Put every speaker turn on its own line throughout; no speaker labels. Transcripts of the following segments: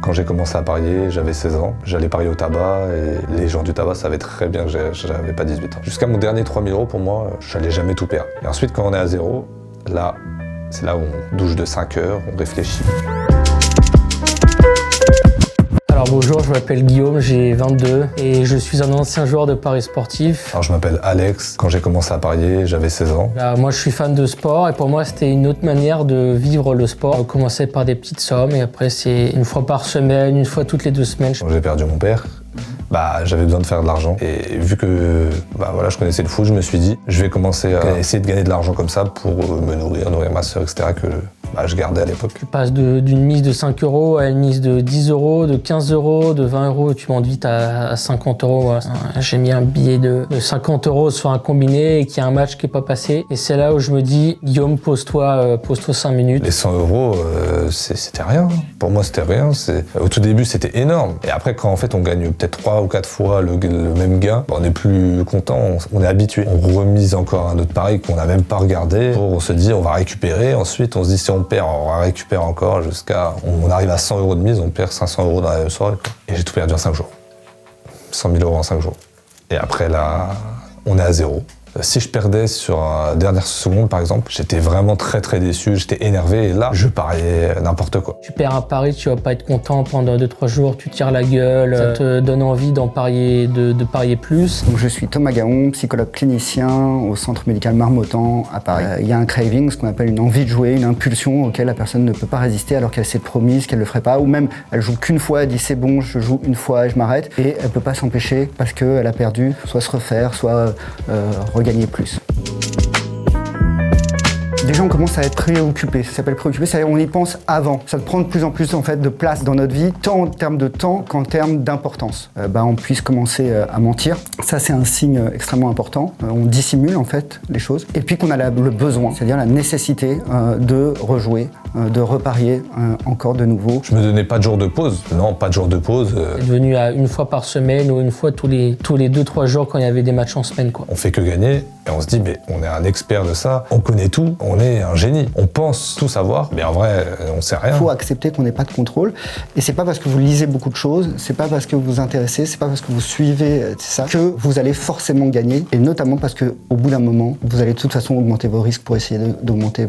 Quand j'ai commencé à parier, j'avais 16 ans. J'allais parier au tabac et les gens du tabac savaient très bien que j'avais pas 18 ans. Jusqu'à mon dernier 3 000 €, pour moi, j'allais jamais tout perdre. Et ensuite, quand on est à zéro, là, c'est là où on douche de 5 heures, on réfléchit.
Alors bonjour, je m'appelle Guillaume, j'ai 22 et je suis un ancien joueur de paris sportifs.
Alors je m'appelle Alex, quand j'ai commencé à parier, j'avais 16 ans.
Moi je suis fan de sport et pour moi c'était une autre manière de vivre le sport. On commençait par des petites sommes et après c'est une fois par semaine, une fois toutes les 2 semaines.
Quand j'ai perdu mon père, j'avais besoin de faire de l'argent. Et vu que je connaissais le foot, je me suis dit, je vais commencer à essayer de gagner de l'argent comme ça pour me nourrir ma soeur, etc. que je gardais à l'époque.
Tu passes d'une mise de 5 € à une mise de 10 €, de 15 €, de 20 €, tu montes vite à 50 €. Voilà. J'ai mis un billet de 50 € sur un combiné et qu'il y a un match qui n'est pas passé. Et c'est là où je me dis, Guillaume, pose-toi 5 minutes.
Les 100 €, c'était rien. Pour moi, c'était rien. Au tout début, c'était énorme. Et après, quand en fait, on gagne peut-être 3 ou 4 fois le même gain, on n'est plus content, on est habitué. On remise encore un autre pari qu'on n'a même pas regardé. On se dit, on va récupérer. Ensuite, on se dit, si on perd, on va récupérer encore jusqu'à... On arrive à 100 € de mise, on perd 500 € dans la même soirée. Et j'ai tout perdu en 5 jours. 100 000 € en 5 jours. Et après, là, on est à zéro. Si je perdais sur la dernière seconde, par exemple, j'étais vraiment très très déçu, j'étais énervé et là, je pariais n'importe quoi.
Tu perds un pari, tu vas pas être content pendant 2-3 jours, tu tires la gueule, ça te donne envie d'en parier, de parier plus.
Donc, je suis Thomas Gaon, psychologue clinicien au Centre médical Marmottan à Paris. Il y a un craving, ce qu'on appelle une envie de jouer, une impulsion auquelle la personne ne peut pas résister alors qu'elle s'est promise qu'elle le ferait pas, ou même elle joue qu'une fois, elle dit c'est bon, je joue une fois et je m'arrête, et elle peut pas s'empêcher parce qu'elle a perdu, soit se refaire, soit gagner plus. Déjà, on commence à être préoccupé. Ça s'appelle préoccupé, c'est-à-dire on y pense avant. Ça prend de plus en plus en fait de place dans notre vie, tant en termes de temps qu'en termes d'importance. On puisse commencer à mentir. Ça, c'est un signe extrêmement important. On dissimule en fait les choses. Et puis qu'on a le besoin, c'est-à-dire la nécessité de rejouer, de reparier encore de nouveau.
Je me donnais pas de jour de pause. Non, pas de jour de pause.
C'est devenu à une fois par semaine ou une fois tous les 2-3 jours quand il y avait des matchs en semaine, quoi.
On fait que gagner et on se dit, mais on est un expert de ça, on connaît tout, on est un génie. On pense tout savoir, mais en vrai, on sait rien.
Il faut accepter qu'on n'ait pas de contrôle. Et c'est pas parce que vous lisez beaucoup de choses, c'est pas parce que vous vous intéressez, c'est pas parce que vous suivez ça que vous allez forcément gagner. Et notamment parce que au bout d'un moment, vous allez de toute façon augmenter vos risques pour essayer d'augmenter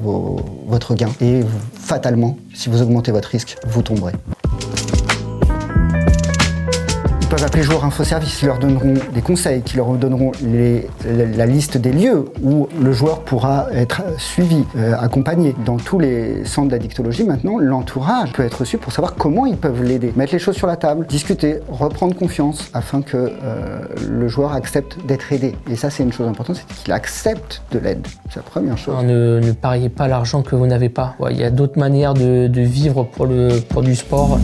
votre gain. Et fatalement, si vous augmentez votre risque, vous tomberez. Ils peuvent appeler joueurs infoservices, ils leur donneront des conseils, qui leur donneront la liste des lieux où le joueur pourra être suivi, accompagné. Dans tous les centres d'addictologie, maintenant, l'entourage peut être reçu pour savoir comment ils peuvent l'aider. Mettre les choses sur la table, discuter, reprendre confiance, afin que le joueur accepte d'être aidé. Et ça, c'est une chose importante, c'est qu'il accepte de l'aide. C'est la première chose.
Ne pariez pas l'argent que vous n'avez pas. Il y a d'autres manières de vivre pour du sport.